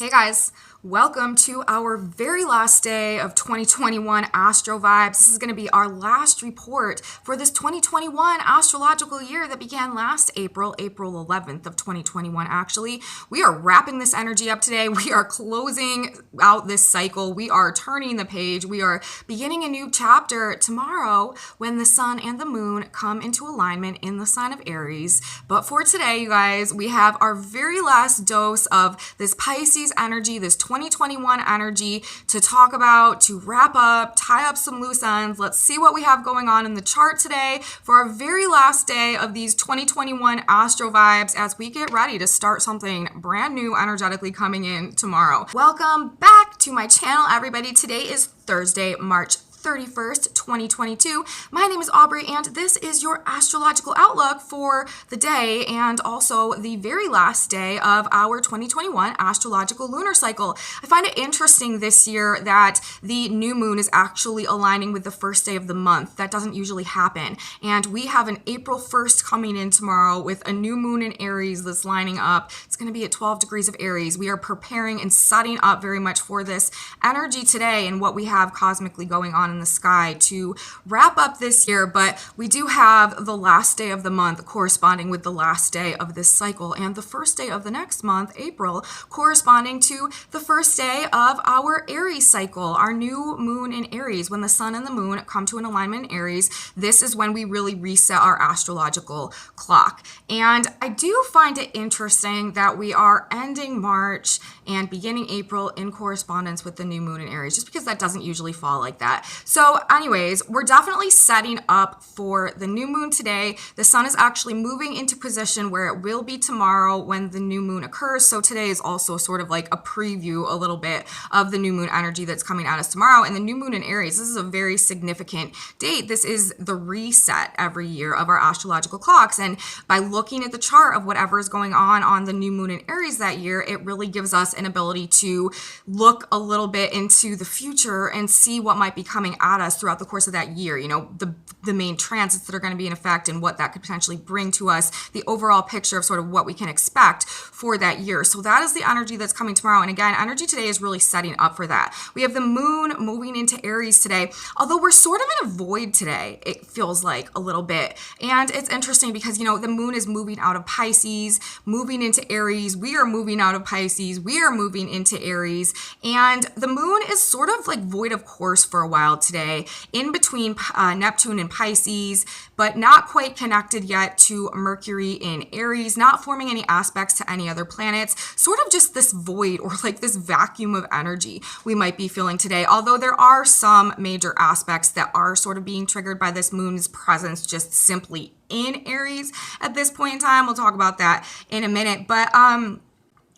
Hey guys, welcome to our very last day of 2021 Astro Vibes. This is going to be our last report for this 2021 astrological year that began last April 11th of 2021 actually. We are wrapping this energy up today. We are closing out this cycle. We are turning the page. We are beginning a new chapter tomorrow when the sun and the moon come into alignment in the sign of Aries. But for today, you guys, we have our very last dose of this Pisces energy, this 2021 energy to talk about, to wrap up, tie up some loose ends. Let's see what we have going on in the chart today for our very last day of these 2021 Astro Vibes as we get ready to start something brand new energetically coming in tomorrow. Welcome back to my channel, everybody. Today is Thursday, March 31st, 2022. My name is Aubrey, and this is your astrological outlook for the day and also the very last day of our 2021 astrological lunar cycle. I find it interesting this year that the new moon is actually aligning with the first day of the month. That doesn't usually happen. And we have an April 1st coming in tomorrow with a new moon in Aries that's lining up. It's going to be at 12 degrees of Aries. We are preparing and setting up very much for this energy today and what we have cosmically going on in the sky to wrap up this year. But we do have the last day of the month corresponding with the last day of this cycle and the first day of the next month, April, corresponding to the first day of our Aries cycle, our new moon in Aries. When the sun and the moon come to an alignment in Aries, this is when we really reset our astrological clock. And I do find it interesting that we are ending March and beginning April in correspondence with the new moon in Aries, just because that doesn't usually fall like that. So anyways, we're definitely setting up for the new moon today. The sun is actually moving into position where it will be tomorrow when the new moon occurs. So today is also sort of like a preview a little bit of the new moon energy that's coming at us tomorrow. And the new moon in Aries, this is a very significant date. This is the reset every year of our astrological clocks. And by looking at the chart of whatever is going on the new moon in Aries that year, it really gives us an ability to look a little bit into the future and see what might be coming at us throughout the course of that year. You know, the main transits that are going to be in effect and what that could potentially bring to us, the overall picture of sort of what we can expect for that year. So that is the energy that's coming tomorrow. And again, energy today is really setting up for that. We have the moon moving into Aries today, although we're sort of in a void today, it feels like a little bit. And it's interesting because, you know, the moon is moving out of Pisces, moving into Aries. We are moving out of Pisces. We are moving into Aries. And the moon is sort of like void of course for a while today, in between Neptune and Pisces, but not quite connected yet to Mercury in Aries, not forming any aspects to any other planets, sort of just this void or like this vacuum of energy we might be feeling today. Although there are some major aspects that are sort of being triggered by this moon's presence just simply in Aries at this point in time. We'll talk about that in a minute, but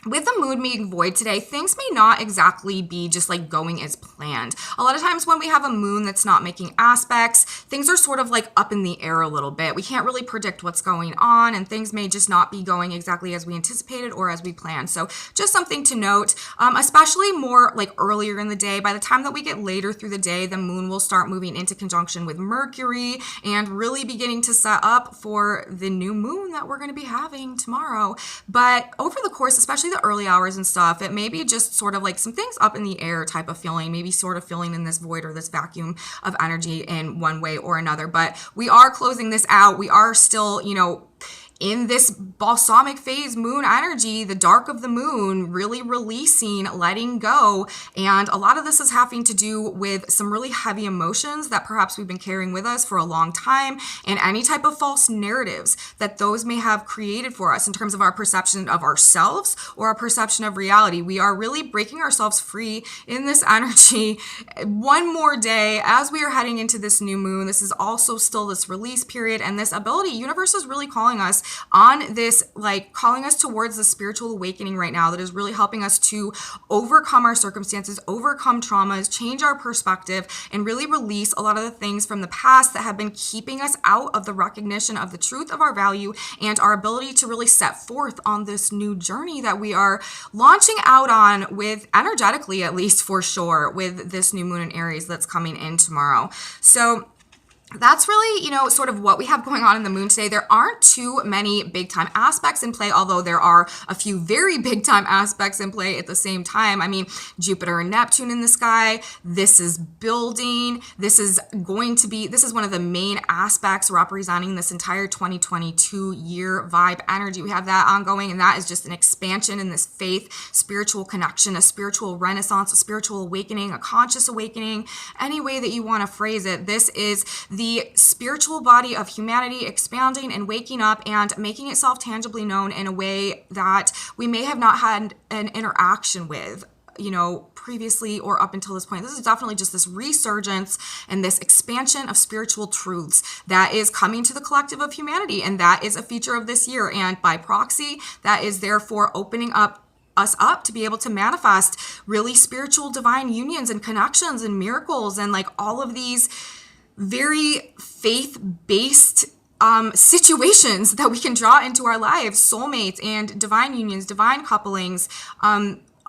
with the moon being void today, things may not exactly be just like going as planned. A lot of times when we have a moon that's not making aspects, things are sort of like up in the air a little bit. We can't really predict what's going on and things may just not be going exactly as we anticipated or as we planned. So just something to note, especially more like earlier in the day. By the time that we get later through the day, the moon will start moving into conjunction with Mercury and really beginning to set up for the new moon that we're going to be having tomorrow. But over the course, especially the early hours and stuff, it may be just sort of like some things up in the air type of feeling, maybe sort of feeling in this void or this vacuum of energy in one way or another. But we are closing this out. We are still, you know, in this balsamic phase moon energy, the dark of the moon, really releasing, letting go. And a lot of this is having to do with some really heavy emotions that perhaps we've been carrying with us for a long time, and any type of false narratives that those may have created for us in terms of our perception of ourselves or our perception of reality. We are really breaking ourselves free in this energy one more day as we are heading into this new moon. This is also still this release period and this ability. Universe is really calling us on this, like calling us towards the spiritual awakening right now that is really helping us to overcome our circumstances, overcome traumas, change our perspective, and really release a lot of the things from the past that have been keeping us out of the recognition of the truth of our value and our ability to really set forth on this new journey that we are launching out on with, energetically at least for sure, with this new moon in Aries that's coming in tomorrow. So that's really, sort of what we have going on in the moon today. There aren't too many big time aspects in play, although there are a few very big time aspects in play at the same time. I mean, Jupiter and Neptune in the sky. This is building. This is one of the main aspects representing this entire 2022 year vibe energy. We have that ongoing, and that is just an expansion in this faith, spiritual connection, a spiritual renaissance, a spiritual awakening, a conscious awakening, any way that you want to phrase it. This is the spiritual body of humanity expanding and waking up and making itself tangibly known in a way that we may have not had an interaction with, previously or up until this point. This is definitely just this resurgence and this expansion of spiritual truths that is coming to the collective of humanity. And that is a feature of this year. And by proxy, that is therefore opening us up to be able to manifest really spiritual divine unions and connections and miracles and like all of these very faith-based situations that we can draw into our lives, soulmates and divine unions, divine couplings,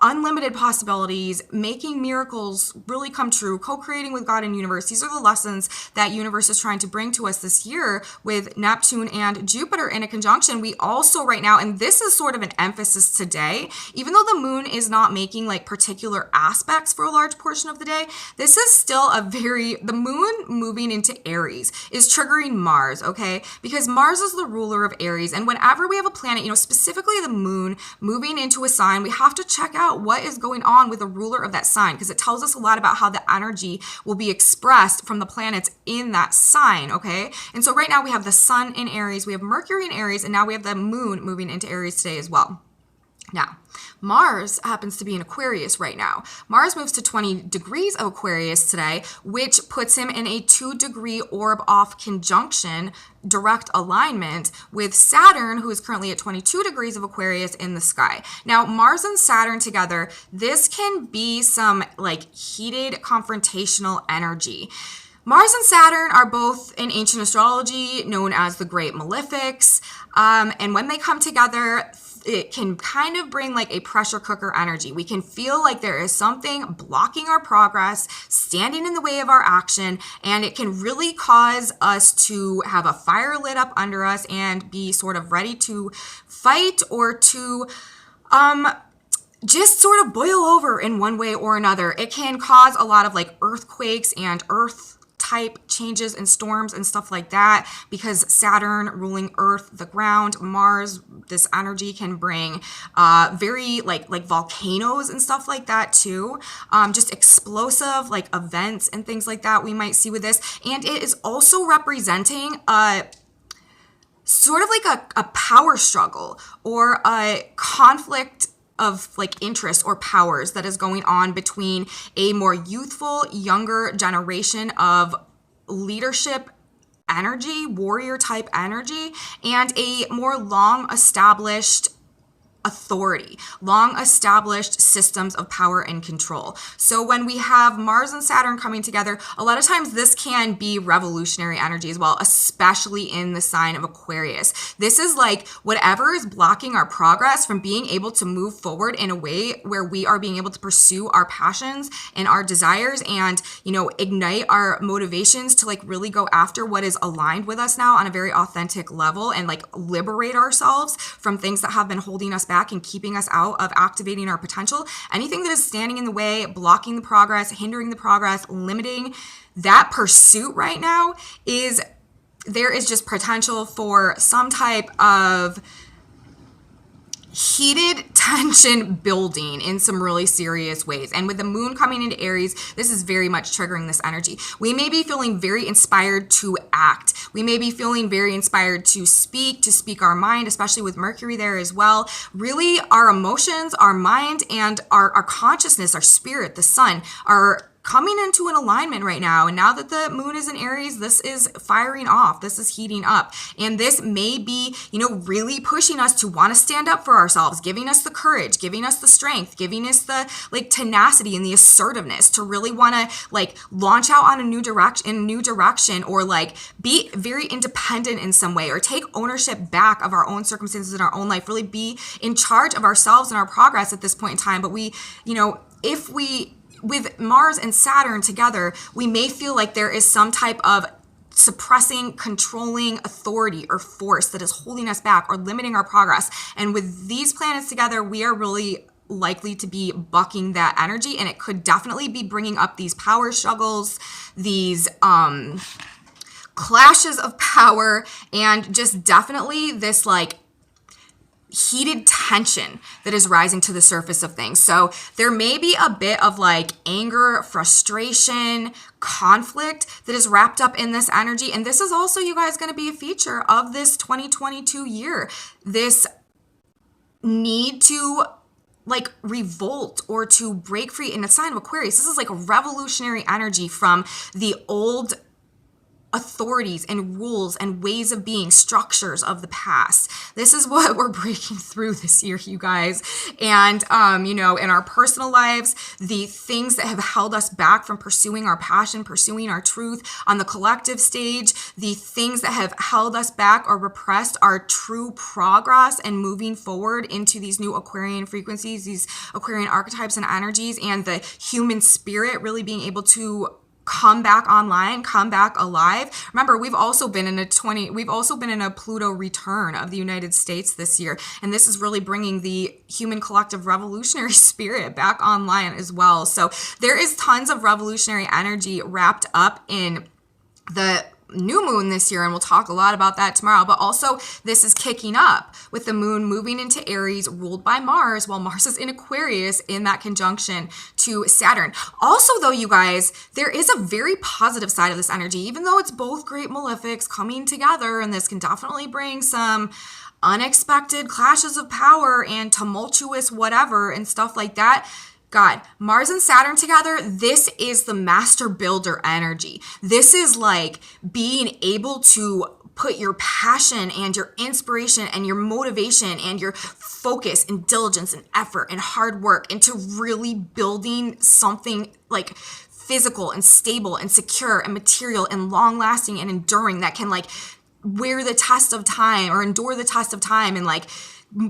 unlimited possibilities, making miracles really come true, co-creating with God and universe. These are the lessons that universe is trying to bring to us this year with Neptune and Jupiter in a conjunction. We also right now, and this is sort of an emphasis today, even though the moon is not making like particular aspects for a large portion of the day, this is still the moon moving into Aries is triggering Mars, okay? Because Mars is the ruler of Aries. And whenever we have a planet, specifically the moon moving into a sign, we have to check out what is going on with the ruler of that sign, because it tells us a lot about how the energy will be expressed from the planets in that sign, okay? And so right now we have the sun in Aries, we have Mercury in Aries, and now we have the moon moving into Aries today as well. Now, Mars happens to be in Aquarius right now. Mars moves to 20 degrees of Aquarius today, which puts him in a 2-degree orb off conjunction, direct alignment with Saturn, who is currently at 22 degrees of Aquarius in the sky. Now, Mars and Saturn together, this can be some like heated confrontational energy. Mars and Saturn are both in ancient astrology known as the Great Malefics, and when they come together, it can kind of bring like a pressure cooker energy. We can feel like there is something blocking our progress, standing in the way of our action, and it can really cause us to have a fire lit up under us and be sort of ready to fight or to just sort of boil over in one way or another. It can cause a lot of like earthquakes and earth type changes and storms and stuff like that, because Saturn ruling Earth, the ground, Mars, this energy can bring very like volcanoes and stuff like that too. Just explosive like events and things like that we might see with this. And it is also representing sort of like a power struggle or a conflict of like interest or powers that is going on between a more youthful, younger generation of leadership energy, warrior type energy, and a more long established authority, long established systems of power and control. So when we have Mars and Saturn coming together, a lot of times this can be revolutionary energy as well, especially in the sign of Aquarius. This is like whatever is blocking our progress from being able to move forward in a way where we are being able to pursue our passions and our desires and, ignite our motivations to like really go after what is aligned with us now on a very authentic level and like liberate ourselves from things that have been holding us back and keeping us out of activating our potential. Anything that is standing in the way, blocking the progress, hindering the progress, limiting that pursuit right now there is just potential for some type of heated tension building in some really serious ways. And with the moon coming into Aries, this is very much triggering this energy. We may be feeling very inspired to act. We may be feeling very inspired to speak our mind, especially with Mercury there as well. Really, our emotions, our mind, and our consciousness, our spirit, the sun, are coming into an alignment right now. And now that the moon is in Aries, this is firing off. This is heating up. And this may be, really pushing us to want to stand up for ourselves, giving us the courage, giving us the strength, giving us the tenacity and the assertiveness to really want to launch out on a new direction or be very independent in some way or take ownership back of our own circumstances in our own life, really be in charge of ourselves and our progress at this point in time. But with Mars and Saturn together, we may feel like there is some type of suppressing, controlling authority or force that is holding us back or limiting our progress. And with these planets together, we are really likely to be bucking that energy, and it could definitely be bringing up these power struggles, these clashes of power, and just definitely this like heated tension that is rising to the surface of things. So there may be a bit of like anger, frustration, conflict that is wrapped up in this energy. And this is also, you guys, going to be a feature of this 2022 year. This need to like revolt or to break free in the sign of Aquarius. This is like a revolutionary energy from the old authorities and rules and ways of being, structures of the past. This is what we're breaking through this year, you guys. And, you know, in our personal lives, the things that have held us back from pursuing our passion, pursuing our truth on the collective stage, the things that have held us back or repressed our true progress and moving forward into these new Aquarian frequencies, these Aquarian archetypes and energies, and the human spirit really being able to come back online, come back alive. Remember, we've also been in a Pluto return of the United States this year, and this is really bringing the human collective revolutionary spirit back online as well. So there is tons of revolutionary energy wrapped up in the new moon this year, and we'll talk a lot about that tomorrow. But also, this is kicking up with the moon moving into Aries, ruled by Mars, while Mars is in Aquarius in that conjunction to Saturn. Also, though, you guys, there is a very positive side of this energy, even though it's both great malefics coming together, and this can definitely bring some unexpected clashes of power and tumultuous whatever and stuff like that. God, Mars and Saturn together, this is the master builder energy. This is like being able to put your passion and your inspiration and your motivation and your focus and diligence and effort and hard work into really building something like physical and stable and secure and material and long lasting and enduring that can like wear the test of time or endure the test of time and like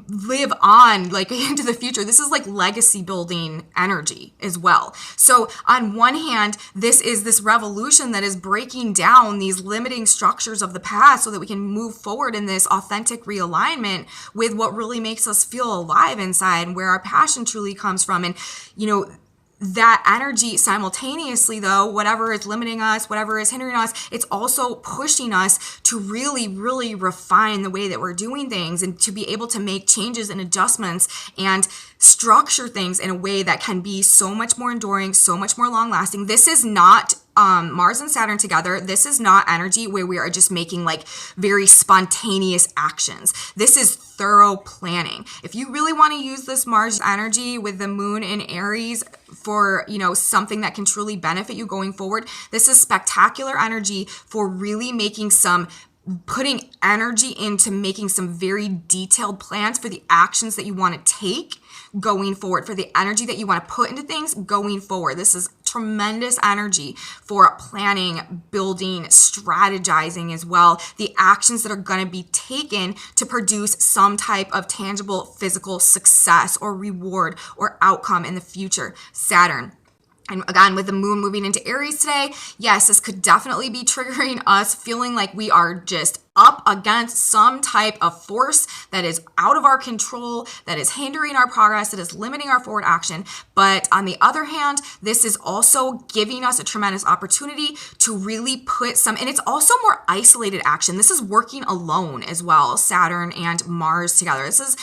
live on like into the future. This is like legacy building energy as well. So on one hand, this is this revolution that is breaking down these limiting structures of the past so that we can move forward in this authentic realignment with what really makes us feel alive inside and where our passion truly comes from. And, you know, that energy simultaneously, though, whatever is limiting us, whatever is hindering us, it's also pushing us to really, really refine the way that we're doing things and to be able to make changes and adjustments and structure things in a way that can be so much more enduring, so much more long lasting. This is not Mars and Saturn together. This is not energy where we are just making like very spontaneous actions. This is thorough planning. If you really want to use this Mars energy with the moon in Aries for, you know, something that can truly benefit you going forward, this is spectacular energy for really putting energy into making some very detailed plans for the actions that you want to take going forward, for the energy that you want to put into things going forward. This is tremendous energy for planning, building, strategizing as well. The actions that are going to be taken to produce some type of tangible physical success or reward or outcome in the future. Saturn. And again, with the moon moving into Aries today, yes, this could definitely be triggering us feeling like we are just up against some type of force that is out of our control, that is hindering our progress, that is limiting our forward action. But on the other hand, this is also giving us a tremendous opportunity to really put and it's also more isolated action. This is working alone as well, Saturn and Mars together. This is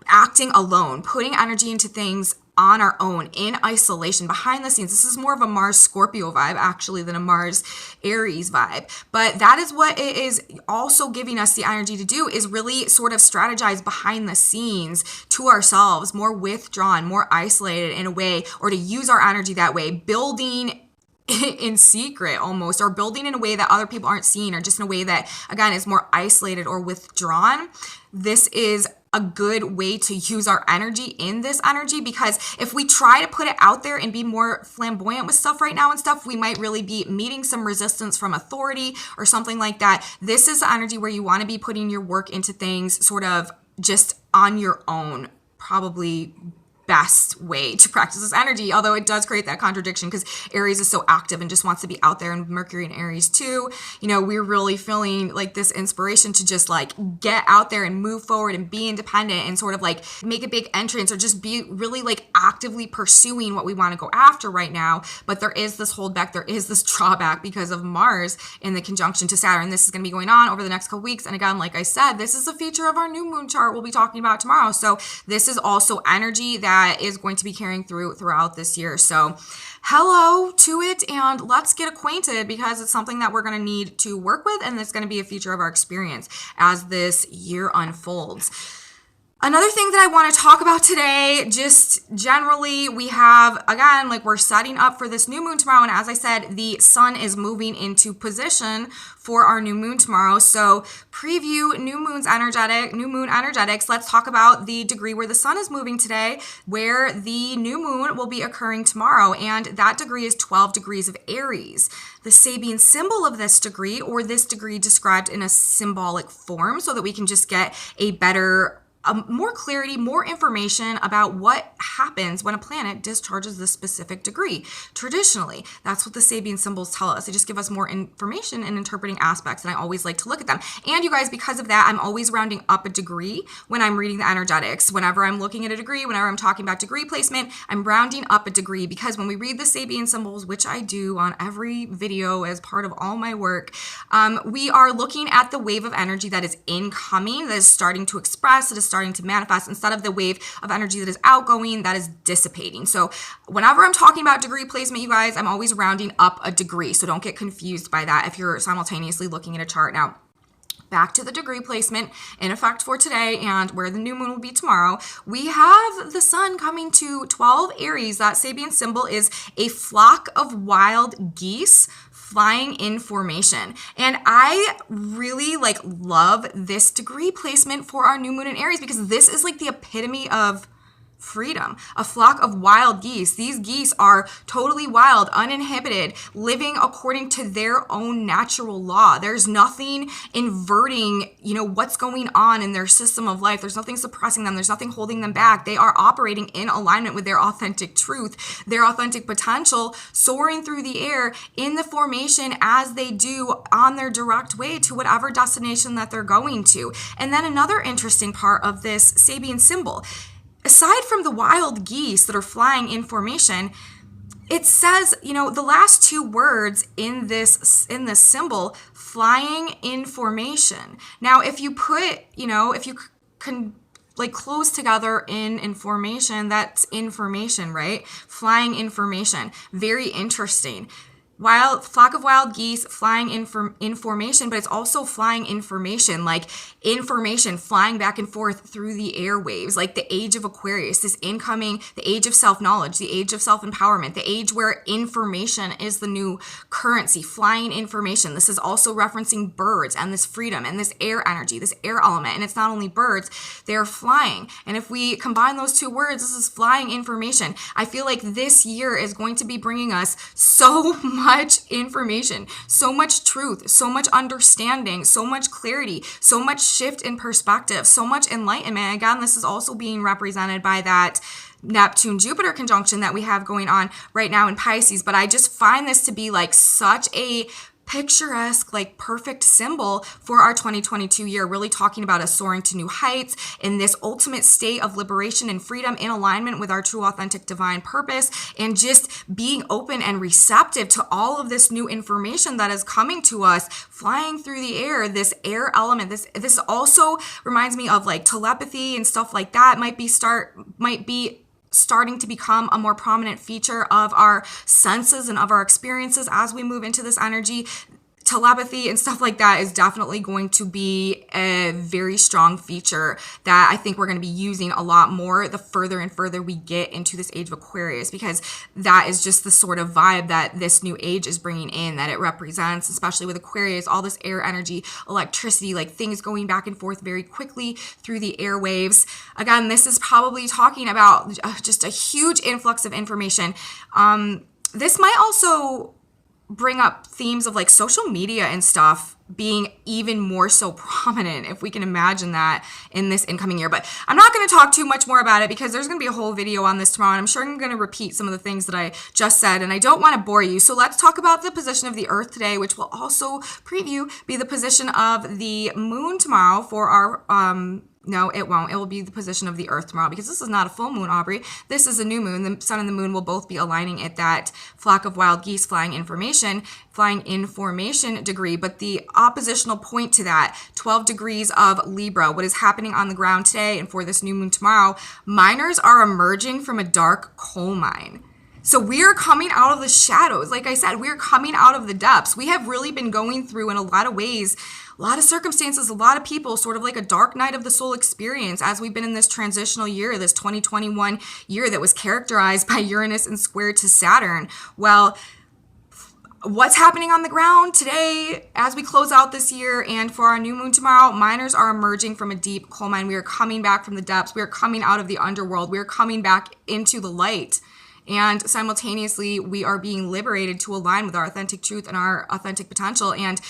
acting alone, putting energy into things on our own, in isolation, behind the scenes. This is more of a Mars Scorpio vibe actually than a Mars Aries vibe. But that is what it is also giving us the energy to do, is really sort of strategize behind the scenes to ourselves, more withdrawn, more isolated in a way, or to use our energy that way, building in secret almost, or building in a way that other people aren't seeing, or just in a way that, again, is more isolated or withdrawn. This is a good way to use our energy in this energy, because if we try to put it out there and be more flamboyant with stuff right now and stuff, we might really be meeting some resistance from authority or something like that. This is the energy where you want to be putting your work into things sort of just on your own, probably best way to practice this energy, although it does create that contradiction because Aries is so active and just wants to be out there, and Mercury and Aries too. You know, we're really feeling like this inspiration to just like get out there and move forward and be independent and sort of like make a big entrance or just be really like actively pursuing what we want to go after right now. But there is this holdback, there is this drawback because of Mars in the conjunction to Saturn. This is going to be going on over the next couple weeks. And again, like I said, this is a feature of our new moon chart we'll be talking about tomorrow. So this is also energy that is going to be carrying throughout this year. So hello to it, and let's get acquainted because it's something that we're going to need to work with, and it's going to be a feature of our experience as this year unfolds. Another thing that I want to talk about today, just generally, we have, again, like we're setting up for this new moon tomorrow. And as I said, the sun is moving into position for our new moon tomorrow. So preview new moon energetics. Let's talk about the degree where the sun is moving today, where the new moon will be occurring tomorrow. And that degree is 12 degrees of Aries. The Sabian symbol of this degree, or this degree described in a symbolic form so that we can just get a better more clarity, more information about what happens when a planet discharges this specific degree. Traditionally, that's what the Sabian symbols tell us. They just give us more information in interpreting aspects, and I always like to look at them. And you guys, because of that, I'm always rounding up a degree when I'm reading the energetics. Whenever I'm looking at a degree, whenever I'm talking about degree placement, I'm rounding up a degree because when we read the Sabian symbols, which I do on every video as part of all my work, we are looking at the wave of energy that is incoming, that is starting to express, that is starting to manifest, instead of the wave of energy that is outgoing, that is dissipating. So whenever I'm talking about degree placement, you guys, I'm always rounding up a degree. So don't get confused by that if you're simultaneously looking at a chart. Now, back to the degree placement in effect for today and where the new moon will be tomorrow. We have the sun coming to 12 Aries. That Sabian symbol is a flock of wild geese flying in formation. And I really love this degree placement for our new moon in Aries because this is like the epitome of freedom. A flock of wild geese. These geese are totally wild, uninhibited, living according to their own natural law. There's nothing inverting, what's going on in their system of life. There's nothing suppressing them. There's nothing holding them back. They are operating in alignment with their authentic truth, their authentic potential, soaring through the air in the formation as they do on their direct way to whatever destination that they're going to. And then another interesting part of this Sabian symbol, aside from the wild geese that are flying in formation, it says, the last two words in this symbol, flying in formation. Now, if you put, if you can close together in information, that's information, right? Flying information. Very interesting. Flock of wild geese flying in formation, but it's also flying information, information flying back and forth through the airwaves, like the Age of Aquarius, this incoming, the age of self-knowledge, the age of self-empowerment, the age where information is the new currency, flying information. This is also referencing birds and this freedom and this air energy, this air element. And it's not only birds, they're flying. And if we combine those two words, this is flying information. I feel like this year is going to be bringing us so much information, so much truth, so much understanding, so much clarity, so much shift in perspective, so much enlightenment. Again, this is also being represented by that Neptune-Jupiter conjunction that we have going on right now in Pisces. But I just find this to be such a picturesque, perfect symbol for our 2022 year, really talking about us soaring to new heights in this ultimate state of liberation and freedom in alignment with our true, authentic, divine purpose, and just being open and receptive to all of this new information that is coming to us, flying through the air, this air element. This also reminds me of telepathy and stuff like that might be starting to become a more prominent feature of our senses and of our experiences as we move into this energy. Telepathy and stuff like that is definitely going to be a very strong feature that I think we're going to be using a lot more the further and further we get into this Age of Aquarius, because that is just the sort of vibe that this new age is bringing in, that it represents, especially with Aquarius, all this air energy, electricity, things going back and forth very quickly through the airwaves. Again, this is probably talking about just a huge influx of information. This might also bring up themes of social media and stuff being even more so prominent, if we can imagine that, in this incoming year. But I'm not going to talk too much more about it because there's going to be a whole video on this tomorrow, and I'm sure I'm going to repeat some of the things that I just said, and I don't want to bore you. So let's talk about the position of the Earth today, which will also be the position of the moon tomorrow for our no, it won't. It will be the position of the Earth tomorrow because this is not a full moon, Aubrey. This is a new moon. The sun and the moon will both be aligning at that flock of wild geese flying in formation degree. But the oppositional point to that, 12 degrees of Libra, what is happening on the ground today and for this new moon tomorrow, miners are emerging from a dark coal mine. So we are coming out of the shadows. Like I said, we are coming out of the depths. We have really been going through, in a lot of ways, a lot of circumstances, a lot of people, sort of like a dark night of the soul experience as we've been in this transitional year, this 2021 year that was characterized by Uranus and square to Saturn. Well, what's happening on the ground today as we close out this year and for our new moon tomorrow? Miners are emerging from a deep coal mine. We are coming back from the depths. We are coming out of the underworld. We are coming back into the light. And simultaneously, we are being liberated to align with our authentic truth and our authentic potential and,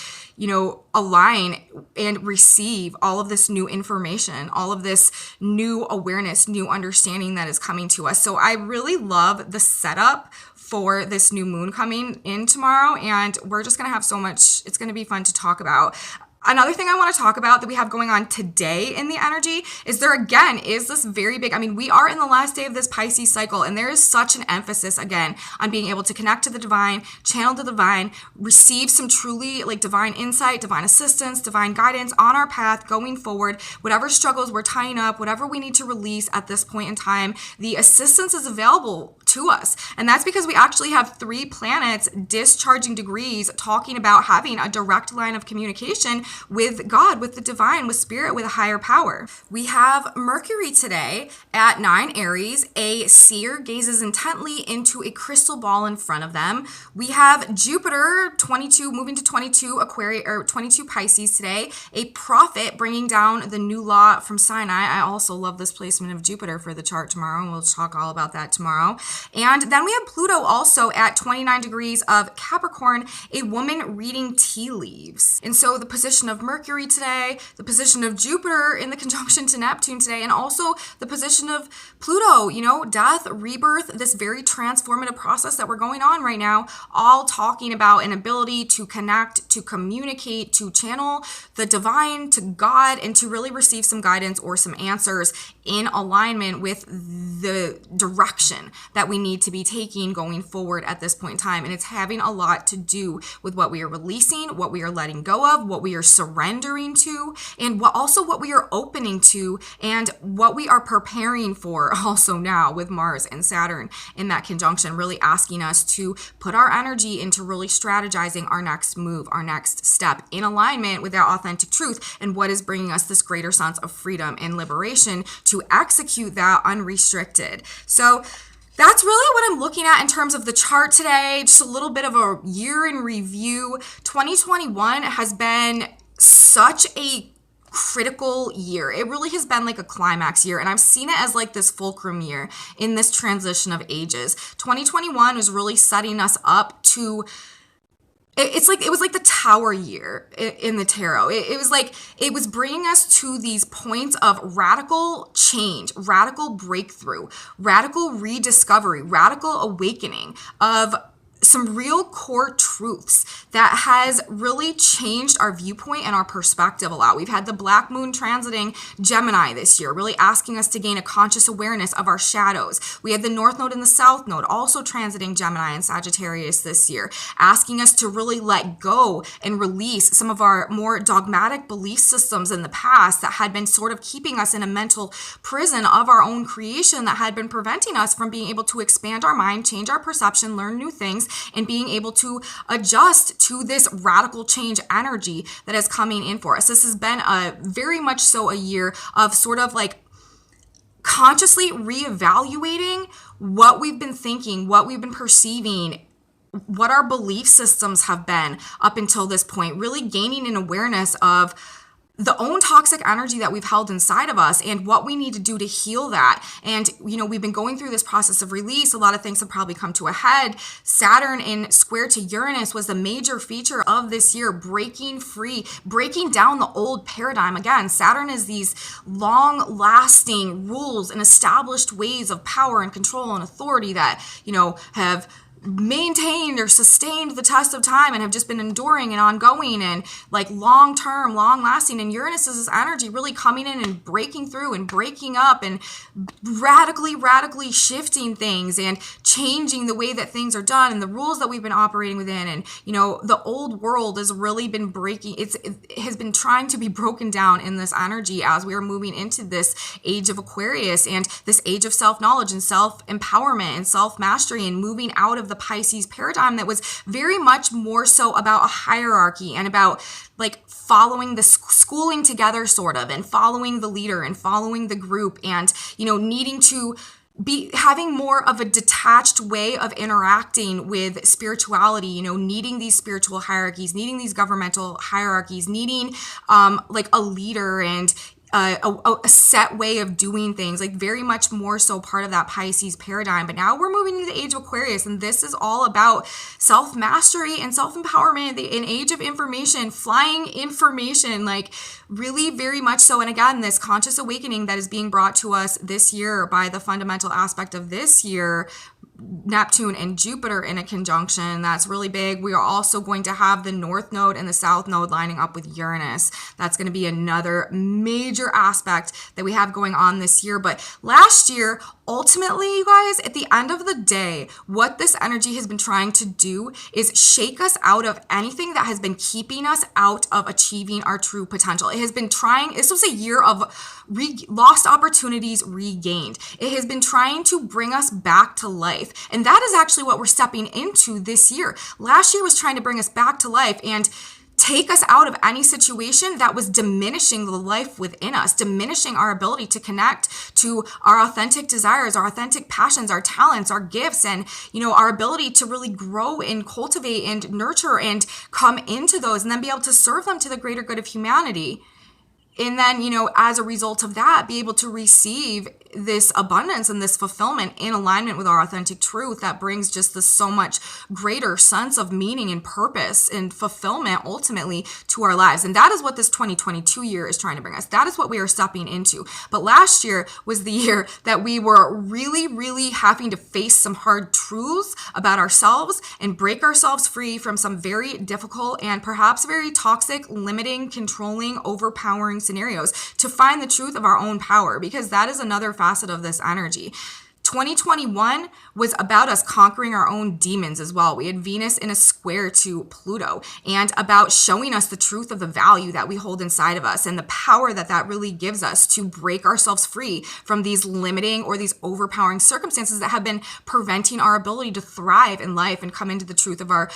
align and receive all of this new information, all of this new awareness, new understanding that is coming to us. So I really love the setup for this new moon coming in tomorrow. And we're just going to have so much, it's going to be fun to talk about. Another thing I want to talk about that we have going on today in the energy is there again is this very big, we are in the last day of this Pisces cycle, and there is such an emphasis again on being able to connect to the divine, channel the divine, receive some truly like divine insight, divine assistance, divine guidance on our path going forward. Whatever struggles we're tying up, whatever we need to release at this point in time, the assistance is available to us. And that's because we actually have 3 planets discharging degrees talking about having a direct line of communication with God, with the divine, with spirit, with a higher power. We have Mercury today at 9 Aries. A seer gazes intently into a crystal ball in front of them. We have Jupiter 22 moving to 22 Aquarius or 22 Pisces today. A prophet bringing down the new law from Sinai. I also love this placement of Jupiter for the chart tomorrow, and we'll talk all about that tomorrow. And then we have Pluto also at 29 degrees of Capricorn, a woman reading tea leaves. And so the position of Mercury today, the position of Jupiter in the conjunction to Neptune today, and also the position of Pluto, death, rebirth, this very transformative process that we're going on right now, all talking about an ability to connect, to communicate, to channel the divine to God, and to really receive some guidance or some answers in alignment with the direction that we need to be taking going forward at this point in time. And it's having a lot to do with what we are releasing, what we are letting go of, what we are surrendering to, and what we are opening to, and what we are preparing for also now with Mars and Saturn in that conjunction, really asking us to put our energy into really strategizing our next move, our next step in alignment with our authentic truth and what is bringing us this greater sense of freedom and liberation to execute that unrestricted. So that's really what I'm looking at in terms of the chart today. Just a little bit of a year in review. 2021 has been such a critical year. It really has been like a climax year, and I've seen it as like this fulcrum year in this transition of ages. 2021 was really setting us up to it was like the tower year in the tarot. It was bringing us to these points of radical change, radical breakthrough, radical rediscovery, radical awakening of some real core truths that has really changed our viewpoint and our perspective a lot. We've had the Black Moon transiting Gemini this year, really asking us to gain a conscious awareness of our shadows. We had the North Node and the South Node also transiting Gemini and Sagittarius this year, asking us to really let go and release some of our more dogmatic belief systems in the past that had been sort of keeping us in a mental prison of our own creation that had been preventing us from being able to expand our mind, change our perception, learn new things, and being able to adjust to this radical change energy that is coming in for us. This has been a very much so a year of sort of like consciously reevaluating what we've been thinking, what we've been perceiving, what our belief systems have been up until this point, really gaining an awareness of the own toxic energy that we've held inside of us and what we need to do to heal that. And, we've been going through this process of release. A lot of things have probably come to a head. Saturn in square to Uranus was the major feature of this year, breaking free, breaking down the old paradigm. Again, Saturn is these long lasting rules and established ways of power and control and authority that, have maintained or sustained the test of time and have just been enduring and ongoing and like long term, long lasting. And Uranus is this energy really coming in and breaking through and breaking up and radically shifting things and changing the way that things are done and the rules that we've been operating within. And the old world has really been breaking. It has been trying to be broken down in this energy as we are moving into this age of Aquarius and this age of self-knowledge and self-empowerment and self-mastery and moving out of the Pisces paradigm that was very much more so about a hierarchy and about like following the schooling together sort of and following the leader and following the group and, needing to be having more of a detached way of interacting with spirituality, needing these spiritual hierarchies, needing these governmental hierarchies, needing like a leader and a set way of doing things, like very much more so part of that Pisces paradigm. But now we're moving into the age of Aquarius, and this is all about self-mastery and self-empowerment, an age of information, flying information, like really very much so. And again, this conscious awakening that is being brought to us this year by the fundamental aspect of this year, Neptune and Jupiter in a conjunction. That's really big. We are also going to have the North Node and the South Node lining up with Uranus. That's going to be another major aspect that we have going on this year. But last year, ultimately, you guys, at the end of the day, what this energy has been trying to do is shake us out of anything that has been keeping us out of achieving our true potential. It has been trying, this was a year of lost opportunities regained. It has been trying to bring us back to life. And that is actually what we're stepping into this year. Last year was trying to bring us back to life and take us out of any situation that was diminishing the life within us, diminishing our ability to connect to our authentic desires, our authentic passions, our talents, our gifts, and, our ability to really grow and cultivate and nurture and come into those and then be able to serve them to the greater good of humanity. And then, as a result of that, be able to receive this abundance and this fulfillment in alignment with our authentic truth that brings just this so much greater sense of meaning and purpose and fulfillment ultimately to our lives. And that is what this 2022 year is trying to bring us. That is what we are stepping into. But last year was the year that we were really having to face some hard truths about ourselves and break ourselves free from some very difficult and perhaps very toxic, limiting, controlling, overpowering scenarios to find the truth of our own power, because that is another facet of this energy. 2021 was about us conquering our own demons as well. We had Venus in a square to Pluto, and about showing us the truth of the value that we hold inside of us and the power that that really gives us to break ourselves free from these limiting or these overpowering circumstances that have been preventing our ability to thrive in life and come into the truth of our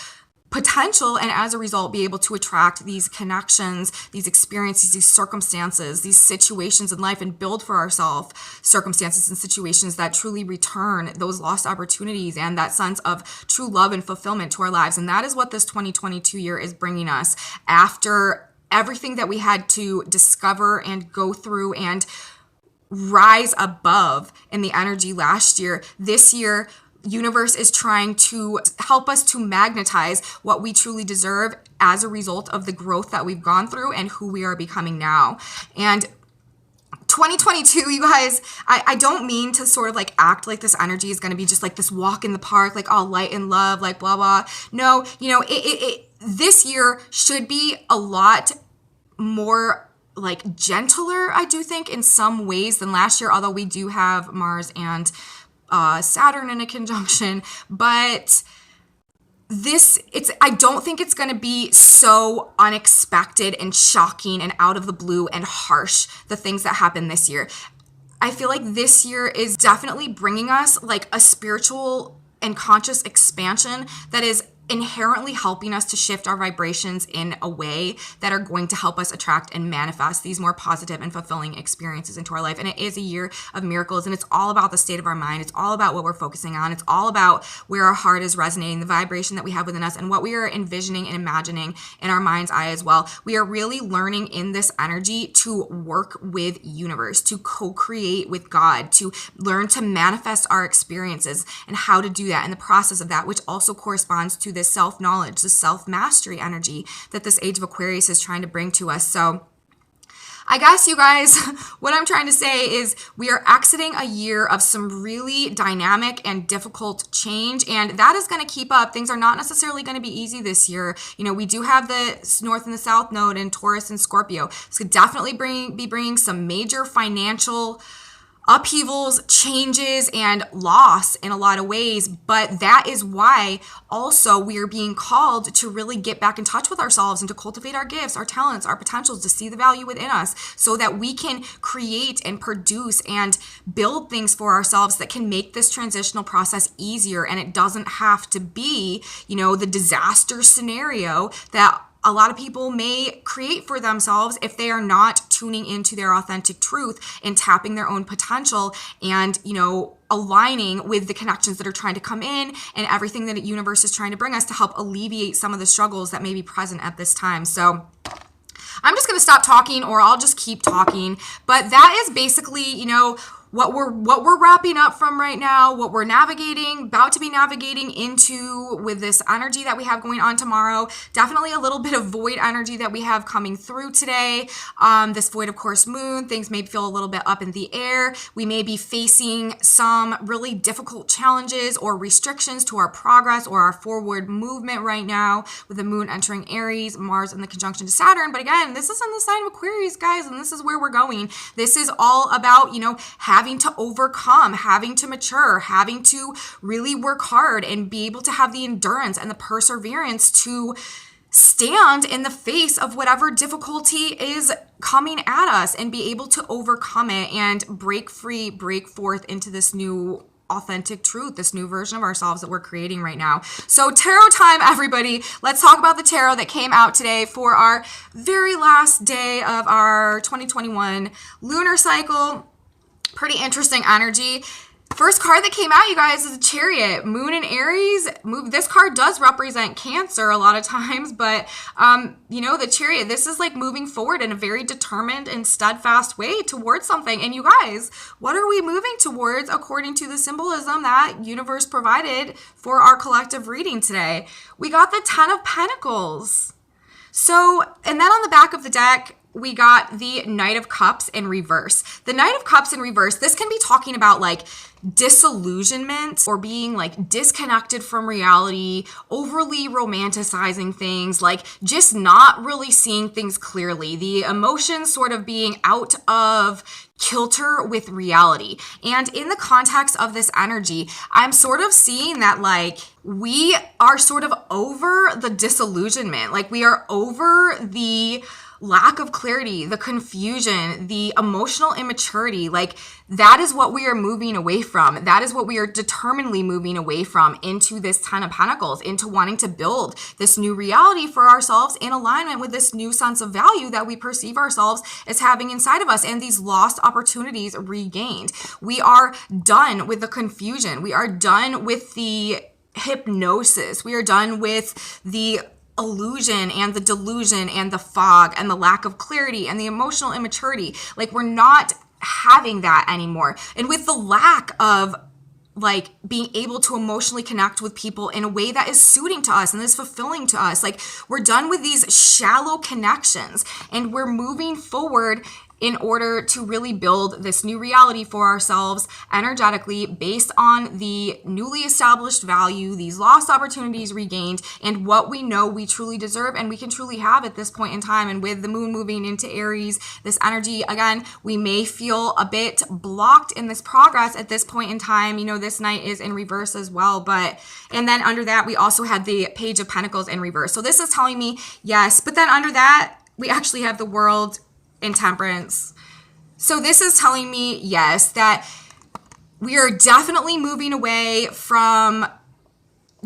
potential, and as a result be able to attract these connections, these experiences, these circumstances, these situations in life, and build for ourselves circumstances and situations that truly return those lost opportunities and that sense of true love and fulfillment to our lives. And that is what this 2022 year is bringing us after everything that we had to discover and go through and rise above in the energy last year. This year, universe is trying to help us to magnetize what we truly deserve as a result of the growth that we've gone through and who we are becoming now. And 2022, you guys, I don't mean to sort of like act like this energy is going to be just like this walk in the park, like all light and love, like blah, blah. No, this year should be a lot more like gentler, I do think, in some ways than last year, although we do have Mars and Saturn in a conjunction, but I don't think it's going to be so unexpected and shocking and out of the blue and harsh, the things that happen this year. I feel like this year is definitely bringing us like a spiritual and conscious expansion that is inherently helping us to shift our vibrations in a way that are going to help us attract and manifest these more positive and fulfilling experiences into our life. And it is a year of miracles, and it's all about the state of our mind. It's all about what we're focusing on. It's all about where our heart is resonating, the vibration that we have within us, and what we are envisioning and imagining in our mind's eye as well. We are really learning in this energy to work with universe, to co-create with God, to learn to manifest our experiences and how to do that in the process of that, which also corresponds to this self-knowledge, the self-mastery energy that this Age of Aquarius is trying to bring to us. So I guess, you guys, what I'm trying to say is we are exiting a year of some really dynamic and difficult change, and that is going to keep up. Things are not necessarily going to be easy this year. You know, we do have the North and the South node in Taurus and Scorpio. This could definitely be bringing some major financial upheavals, changes, and loss in a lot of ways. But that is why also we are being called to really get back in touch with ourselves and to cultivate our gifts, our talents, our potentials, to see the value within us so that we can create and produce and build things for ourselves that can make this transitional process easier. And it doesn't have to be, you know, the disaster scenario that a lot of people may create for themselves if they are not tuning into their authentic truth and tapping their own potential and, you know, aligning with the connections that are trying to come in and everything that the universe is trying to bring us to help alleviate some of the struggles that may be present at this time. So I'm just going to stop talking, or I'll just keep talking. But that is basically, you know, what we're wrapping up from right now, what we're about to be navigating into with this energy that we have going on tomorrow. Definitely a little bit of void energy that we have coming through today. This void, of course, moon, things may feel a little bit up in the air. We may be facing some really difficult challenges or restrictions to our progress or our forward movement right now with the moon entering Aries, Mars in the conjunction to Saturn. But again, this is in the sign of Aquarius, guys, and this is where we're going. This is all about, you know, having to overcome, having to mature, having to really work hard and be able to have the endurance and the perseverance to stand in the face of whatever difficulty is coming at us and be able to overcome it and break free, break forth into this new authentic truth, this new version of ourselves that we're creating right now. So tarot time, everybody. Let's talk about the tarot that came out today for our very last day of our 2021 lunar cycle. Pretty interesting energy. First card that came out, you guys, is a Chariot. Moon in Aries. This card does represent Cancer a lot of times, but, you know, the Chariot, this is like moving forward in a very determined and steadfast way towards something. And you guys, what are we moving towards according to the symbolism that universe provided for our collective reading today? We got the Ten of Pentacles. So, and then on the back of the deck, we got the Knight of Cups in reverse. The Knight of Cups in reverse, this can be talking about like disillusionment or being like disconnected from reality, overly romanticizing things, like just not really seeing things clearly. The emotions sort of being out of kilter with reality. And in the context of this energy, I'm sort of seeing that like we are sort of over the disillusionment. Like we are over the lack of clarity, the confusion, the emotional immaturity. Like that is what we are moving away from. That is what we are determinedly moving away from into this Ten of Pentacles, into wanting to build this new reality for ourselves in alignment with this new sense of value that we perceive ourselves as having inside of us and these lost opportunities regained. We are done with the confusion. We are done with the hypnosis. We are done with the illusion and the delusion and the fog and the lack of clarity and the emotional immaturity. Like we're not having that anymore. And with the lack of like being able to emotionally connect with people in a way that is suiting to us and is fulfilling to us, like we're done with these shallow connections and we're moving forward in order to really build this new reality for ourselves energetically based on the newly established value, these lost opportunities regained, and what we know we truly deserve and we can truly have at this point in time. And with the moon moving into Aries, this energy, again, we may feel a bit blocked in this progress at this point in time. You know, this night is in reverse as well. And then under that, we also had the Page of Pentacles in reverse. So this is telling me yes, but then under that, we actually have the World in Temperance. So this is telling me, yes, that we are definitely moving away from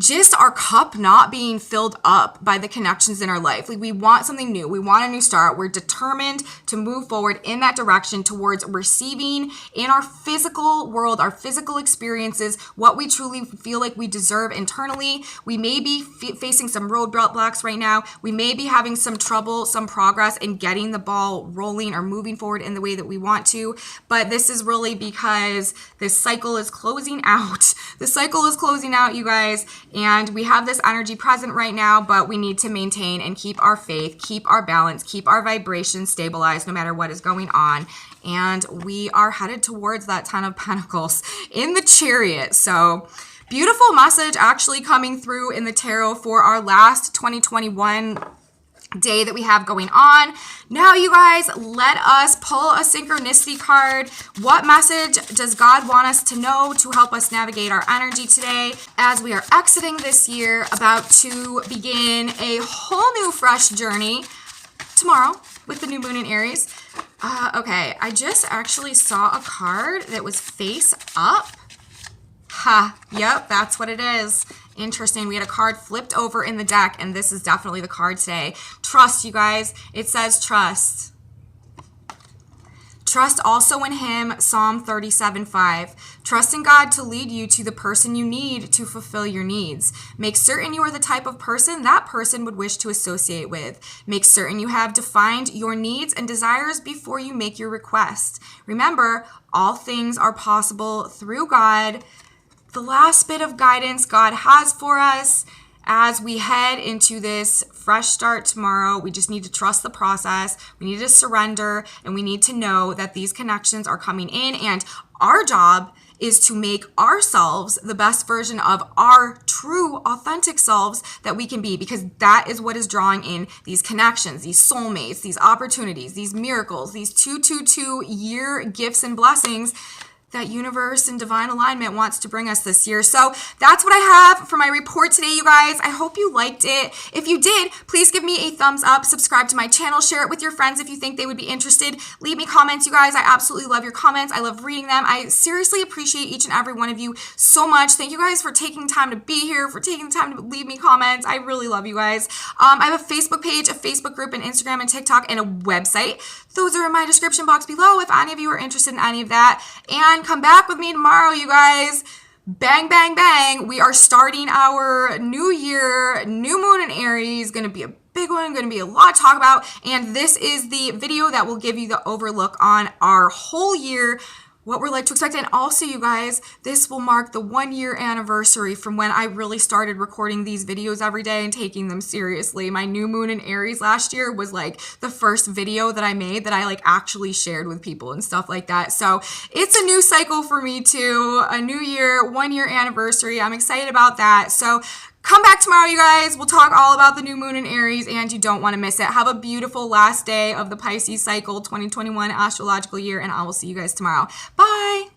just our cup not being filled up by the connections in our life. Like, we want something new. We want a new start. We're determined to move forward in that direction towards receiving in our physical world, our physical experiences, what we truly feel like we deserve internally. We may be facing some roadblocks right now. We may be having some trouble, some progress in getting the ball rolling or moving forward in the way that we want to. But this is really because this cycle is closing out. The cycle is closing out, you guys. And we have this energy present right now, but we need to maintain and keep our faith, keep our balance, keep our vibration stabilized no matter what is going on. And we are headed towards that 10 of Pentacles in the Chariot. So beautiful message actually coming through in the tarot for our last 2021 day that we have going on. Now, you guys, let us pull a synchronicity card. What message does God want us to know to help us navigate our energy today as we are exiting this year, about to begin a whole new fresh journey tomorrow with the new moon in Aries? Okay, I just actually saw a card that was face up. Yep, that's what it is. Interesting. We had a card flipped over in the deck, and this is definitely the card today. Trust, you guys. It says trust. Trust also in Him, Psalm 37:5. Trust in God to lead you to the person you need to fulfill your needs. Make certain you are the type of person that person would wish to associate with. Make certain you have defined your needs and desires before you make your request. Remember, all things are possible through God. The last bit of guidance God has for us as we head into this fresh start tomorrow, we just need to trust the process. We need to surrender, and we need to know that these connections are coming in, and our job is to make ourselves the best version of our true, authentic selves that we can be, because that is what is drawing in these connections, these soulmates, these opportunities, these miracles, these 222 year gifts and blessings that universe and divine alignment wants to bring us this year. So that's what I have for my report today, you guys. I hope you liked it. If you did, please give me a thumbs up, subscribe to my channel, share it with your friends if you think they would be interested. Leave me comments, you guys. I absolutely love your comments. I love reading them. I seriously appreciate each and every one of you so much. Thank you guys for taking time to be here, for taking the time to leave me comments. I really love you guys. I have a Facebook page, a Facebook group, an Instagram and TikTok, and a website. Those are in my description box below if any of you are interested in any of that. And come back with me tomorrow, you guys. Bang, bang, bang. We are starting our new year, new moon in Aries. Going to be a big one, going to be a lot to talk about. And this is the video that will give you the overlook on our whole year, what we're like to expect. And also, you guys, this will mark the 1 year anniversary from when I really started recording these videos every day and taking them seriously. My new moon in Aries last year was like the first video that I made that I like actually shared with people and stuff like that. So it's a new cycle for me too, a new year, 1 year anniversary. I'm excited about that. So come back tomorrow, you guys. We'll talk all about the new moon in Aries, and you don't want to miss it. Have a beautiful last day of the Pisces cycle 2021 astrological year, and I will see you guys tomorrow. Bye.